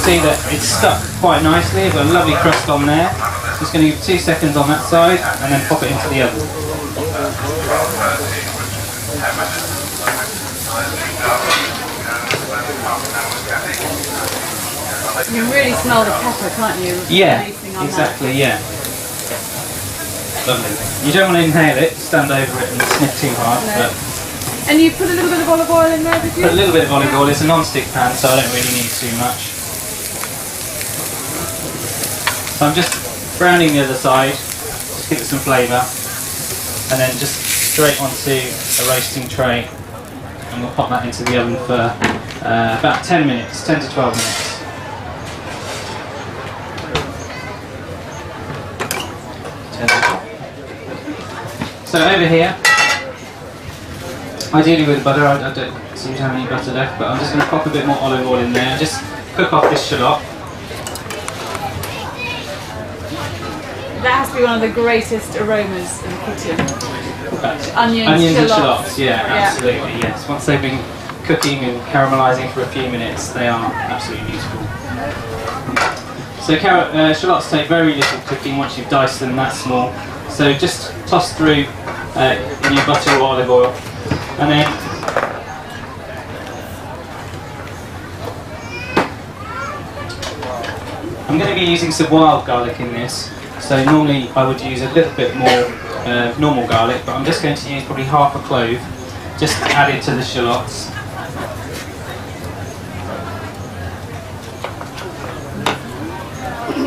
see that it's stuck quite nicely. I've got a lovely crust on there. Just going to give 2 seconds on that side and then pop it into the oven. You can really smell the pepper, can't you? Yeah, exactly, yeah. Lovely. You don't want to inhale it, stand over it and sniff too hard. No. But and you put a little bit of olive oil in there, did you? put a little bit of olive oil. It's a non-stick pan, so I don't really need too much. So I'm just browning the other side, just give it some flavour, and then just straight onto a roasting tray, and we'll pop that into the oven for about 10 minutes, 10 to 12 minutes. So over here, ideally with butter, I don't seem to have any butter left, but I'm just going to pop a bit more olive oil in there and just cook off this shallot. That has to be one of the greatest aromas in the kitchen. Onions and shallots, yeah, absolutely, yes. Once they've been cooking and caramelising for a few minutes, they are absolutely beautiful. So shallots take very little cooking once you've diced them that small. So just toss through in your butter or olive oil, and then I'm going to be using some wild garlic in this. So normally I would use a little bit more normal garlic, but I'm just going to use probably half a clove, just added to the shallots.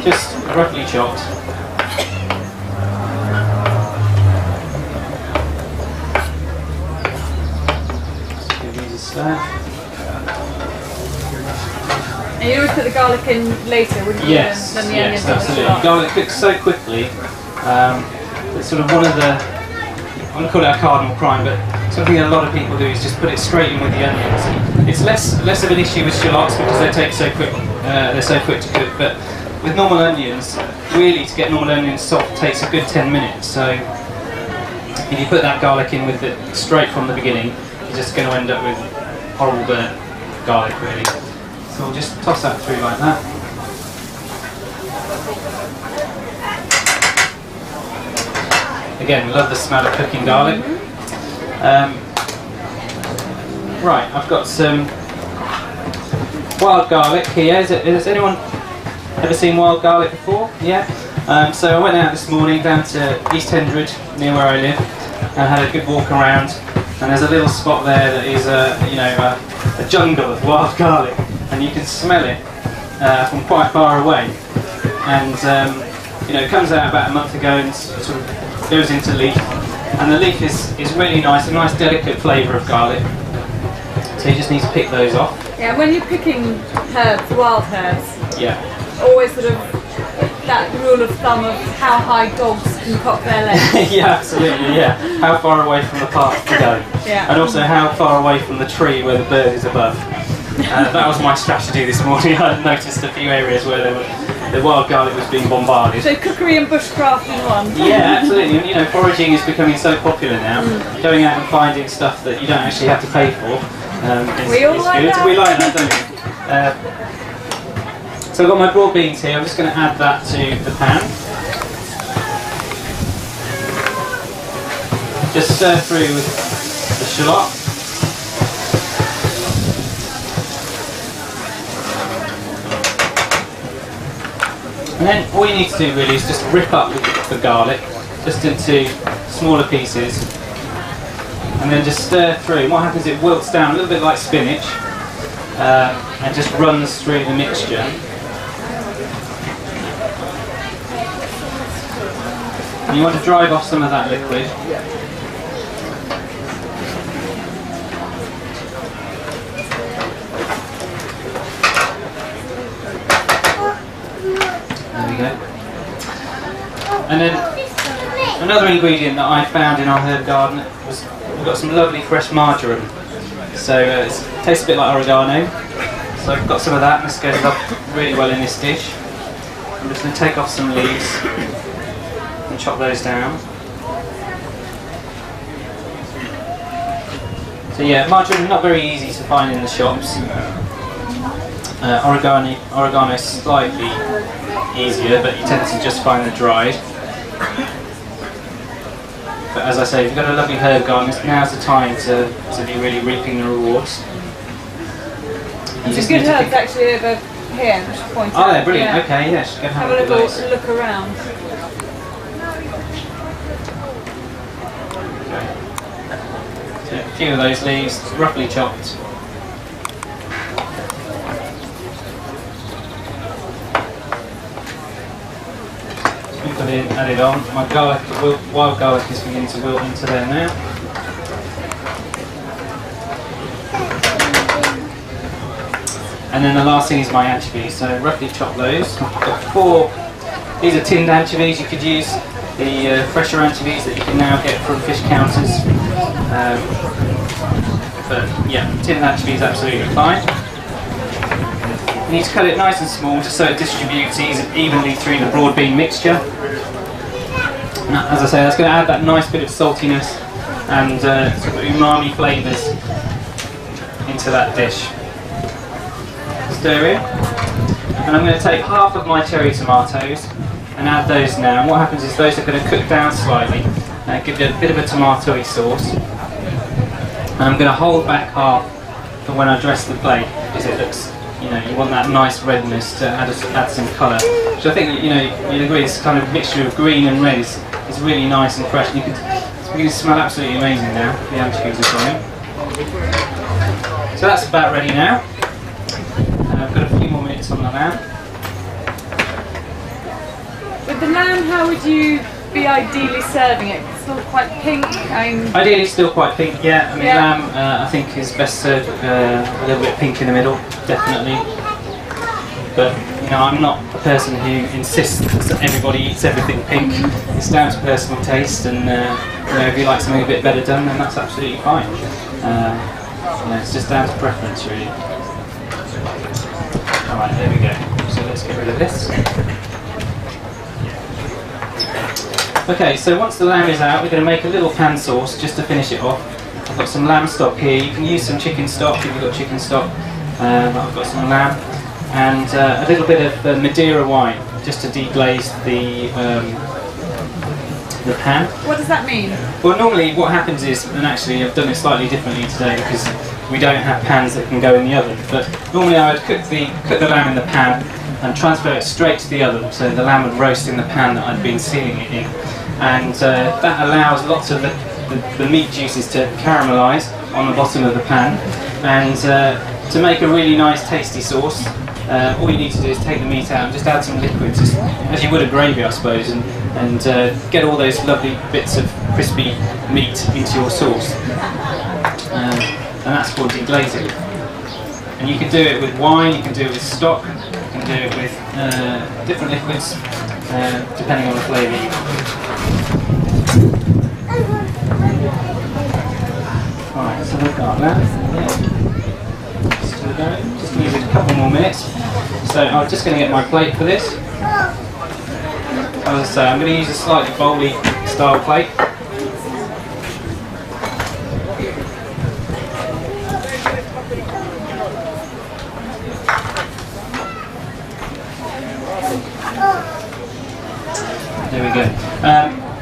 Just roughly chopped. Just give these a stir. And you always put the garlic in later, wouldn't you? Yes, than the yes, onions and the absolutely. shallot? Garlic cooks so quickly. It's sort of one of the, I wouldn't call it a cardinal crime, but something that a lot of people do is just put it straight in with the onions. It's less of an issue with shallots because they take so quick, they're so quick to cook. But with normal onions, really to get normal onions soft takes a good 10 minutes. So if you put that garlic in with it straight from the beginning, you're just going to end up with horrible burnt garlic, really. So we'll just toss that through like that. Again, we love the smell of cooking garlic. Right, I've got some wild garlic here. Has anyone ever seen wild garlic before? Yeah? So I went out this morning down to East Hendred, near where I live, and had a good walk around. And there's a little spot there that is a jungle of wild garlic, and you can smell it from quite far away. And it comes out about a month ago and sort of goes into leaf, and the leaf is really nice, a nice delicate flavour of garlic. So you just need to pick those off. Yeah, when you're picking herbs, wild herbs, yeah, always sort of that rule of thumb of how high dogs can cock their legs. yeah, absolutely, yeah. How far away from the path to go. Yeah. And also how far away from the tree where the bird is above. That was my strategy this morning. I noticed a few areas where the wild garlic was being bombarded. So cookery and bushcraft in one. Yeah, absolutely. And, foraging is becoming so popular now. Going out and finding stuff that you don't actually have to pay for We all is like good. that. We like that, don't we? So I've got my broad beans here. I'm just going to add that to the pan. Just stir through with the shallot. And then all you need to do really is just rip up the garlic just into smaller pieces, and then just stir through. And what happens is it wilts down a little bit like spinach and just runs through the mixture. And you want to drive off some of that liquid. There we go. And then another ingredient that I found in our herb garden was we've got some lovely fresh marjoram. So it tastes a bit like oregano. So I've got some of that, and this goes up really well in this dish. I'm just going to take off some leaves and chop those down. So yeah, marjoram is not very easy to find in the shops. Oregano is slightly easier, but you tend to just find the dried. But as I say, if you've got a lovely herb garden, now's the time to be really reaping the rewards. There's some good herbs actually over here, I should point out. Oh, they're brilliant. Yeah. Okay, yeah, just go have a little look around. Okay. So a few of those leaves, roughly chopped. Added on. My garlic, wild garlic is beginning to wilt into there now. And then the last thing is my anchovies. So roughly chop those. I've got 4. These are tinned anchovies. You could use the fresher anchovies that you can now get from fish counters. But yeah, tinned anchovies absolutely fine. You need to cut it nice and small just so it distributes evenly through the broad bean mixture. Now, as I say, that's going to add that nice bit of saltiness and sort of umami flavours into that dish. Stir in. And I'm going to take half of my cherry tomatoes and add those now. And what happens is those are going to cook down slightly and give it a bit of a tomatoey sauce. And I'm going to hold back half for when I dress the plate because it looks, you know, you want that nice redness to add some colour. So I think, you know, you'd agree this kind of mixture of green and red is really nice and fresh. And it's beginning to smell absolutely amazing now. The anchovies are going. So that's about ready now. And I've got a few more minutes on the lamb. With the lamb, how would you be ideally serving it? It's still quite pink. Ideally still quite pink, yeah. I mean, lamb I think is best served a little bit pink in the middle, definitely. But you know, I'm not a person who insists that everybody eats everything pink. It's down to personal taste, and you know, if you like something a bit better done, then that's absolutely fine. You know, it's just down to preference, really. All right, there we go. So let's get rid of this. Okay, so once the lamb is out, we're going to make a little pan sauce just to finish it off. I've got some lamb stock here. You can use some chicken stock if you've got chicken stock. I've got some lamb and a little bit of Madeira wine just to deglaze the pan. What does that mean? Well, normally what happens is, and actually I've done it slightly differently today because we don't have pans that can go in the oven, but normally I would cook the lamb in the pan and transfer it straight to the oven, so the lamb would roast in the pan that I'd been sealing it in. And that allows lots of the meat juices to caramelise on the bottom of the pan. And to make a really nice tasty sauce, all you need to do is take the meat out and just add some liquid, just as you would a gravy, I suppose, and get all those lovely bits of crispy meat into your sauce. And that's called deglazing. And you can do it with wine, you can do it with stock, you can do it with different liquids, depending on the flavour you want. Alright, so we've got that. Just leave it a couple more minutes. So I'm just going to get my plate for this. As I say, I'm going to use a slightly bowly style plate. There we go.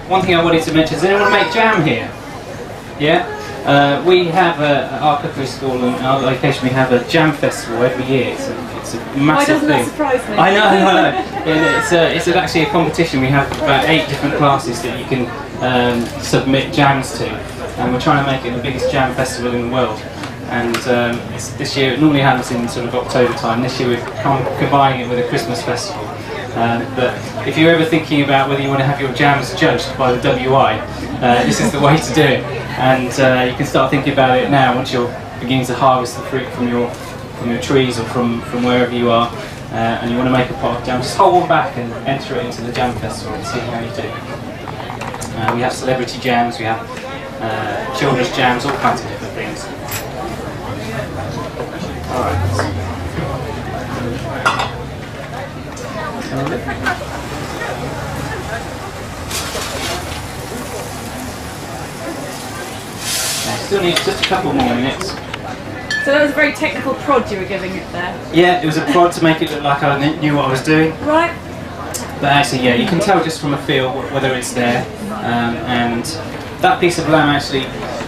One thing I wanted to mention, does anyone make jam here? Yeah? We have at our cookery school and our location, we have a jam festival every year. It's a massive thing. Why doesn't that surprise me? I know. It's actually a competition. We have about 8 different classes that you can submit jams to, and we're trying to make it the biggest jam festival in the world. And this year, it normally happens in sort of October time. This year we're combining it with a Christmas festival. But if you're ever thinking about whether you want to have your jams judged by the WI, this is the way to do it. And you can start thinking about it now once you're beginning to harvest the fruit from your trees or from wherever you are, and you want to make a pot of jam. Just hold one back and enter it into the jam festival and see how you do. We have celebrity jams, we have children's jams, all kinds of different things. Alright. Still need just a couple more minutes. So that was a very technical prod you were giving it there. Yeah, it was a prod to make it look like I knew what I was doing. Right. But actually, yeah, you can tell just from a feel whether it's there. And that piece of lamb actually,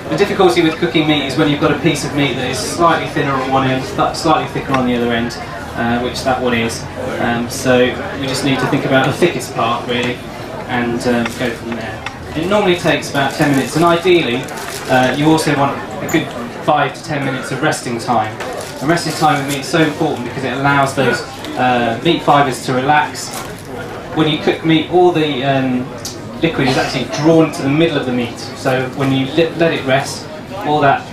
the difficulty with cooking meat is when you've got a piece of meat that is slightly thinner on one end, slightly thicker on the other end, which that one is. So we just need to think about the thickest part really, and go from there. It normally takes about 10 minutes, and ideally you also want a good 5 to 10 minutes of resting time. And resting time with meat is so important because it allows those meat fibres to relax. When you cook meat, all the liquid is actually drawn to the middle of the meat. So when you let it rest, all that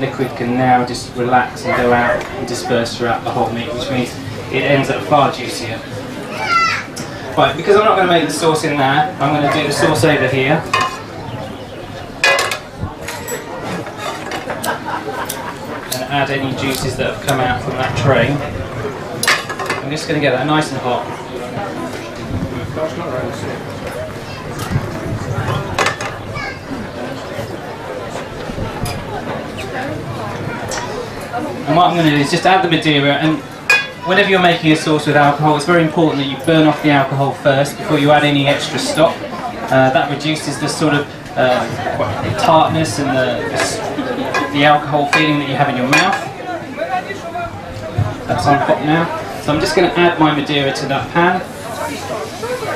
liquid can now just relax and go out and disperse throughout the whole meat, which means it ends up far juicier. Right, because I'm not going to make the sauce in there, I'm going to do the sauce over here. And add any juices that have come out from that tray. I'm just going to get that nice and hot. And what I'm going to do is just add the Madeira, and whenever you're making a sauce with alcohol, it's very important that you burn off the alcohol first before you add any extra stock. That reduces the sort of tartness and the alcohol feeling that you have in your mouth. That's on hot now. So I'm just going to add my Madeira to that pan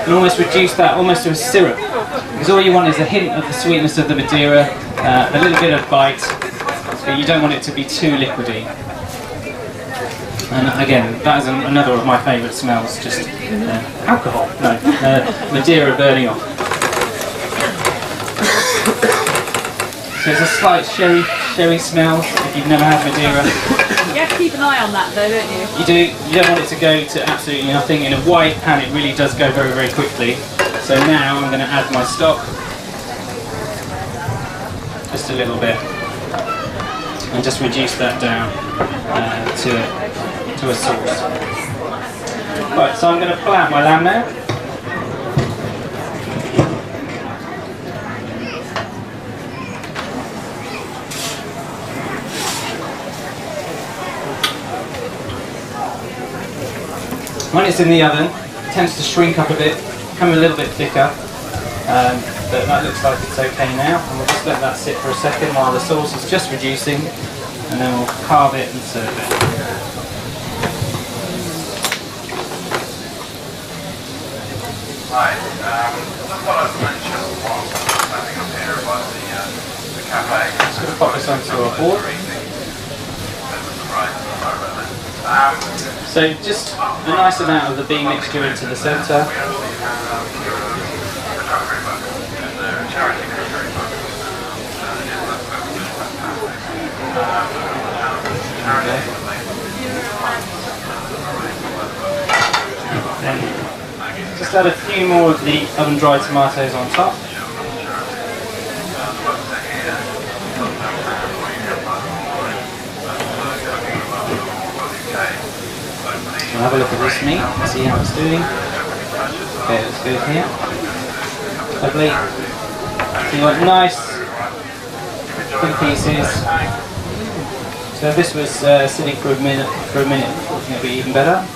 and almost reduce that almost to a syrup. Because all you want is a hint of the sweetness of the Madeira, a little bit of bite, but you don't want it to be too liquidy. And again, that is another of my favourite smells, just alcohol, no, Madeira burning off. So there's a slight sherry smell if you've never had Madeira. You have to keep an eye on that though, don't you? You do, you don't want it to go to absolutely nothing. In a wide pan it really does go very, very quickly. So now I'm going to add my stock, just a little bit, and just reduce that down to a sauce. Right, so I'm going to pull out my lamb now. When it's in the oven, it tends to shrink up a bit, become a little bit thicker, but that looks like it's okay now. And we'll just let that sit for a second while the sauce is just reducing, and then we'll carve it and serve it. Hi, just thought I'd mention whilst I'm standing up here about the cafe. Just going to pop this onto our board. So just a nice amount of the bean mixture into the centre. Okay. Then just add a few more of the oven-dried tomatoes on top. We'll have a look at this meat, see how it's doing. Okay, let's go here. Lovely. So you want nice, thin pieces. So if this was sitting for a minute, it'd be even better.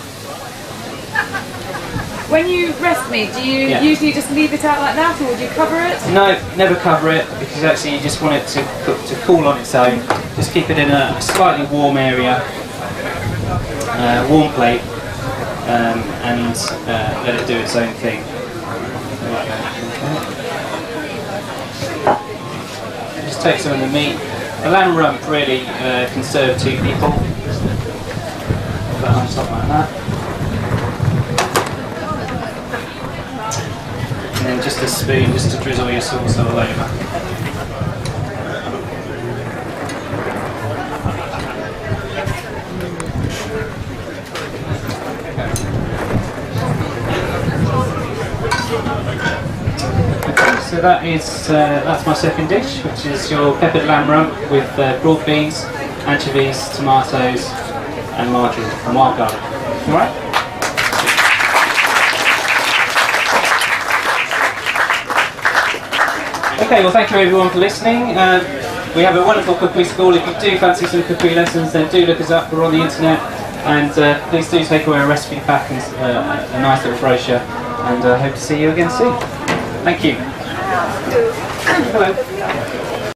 When you rest meat, do you usually just leave it out like that, or would you cover it? No, never cover it, because actually you just want it to cool on its own. Just keep it in a slightly warm area, warm plate, and let it do its own thing. Just take some of the meat. The lamb rump really can serve 2 people. Put that on top like that. And then just a spoon just to drizzle your sauce all over. So that's my second dish, which is your peppered lamb rump with broad beans, anchovies, tomatoes, and marjoram and wild garlic. All right. Okay, well, thank you everyone for listening. we have a wonderful cookery school. If you do fancy some cookery lessons, then do look us up. We're on the internet, and please do take away a recipe pack and a nice little brochure. And hope to see you again soon. Thank you. Hello.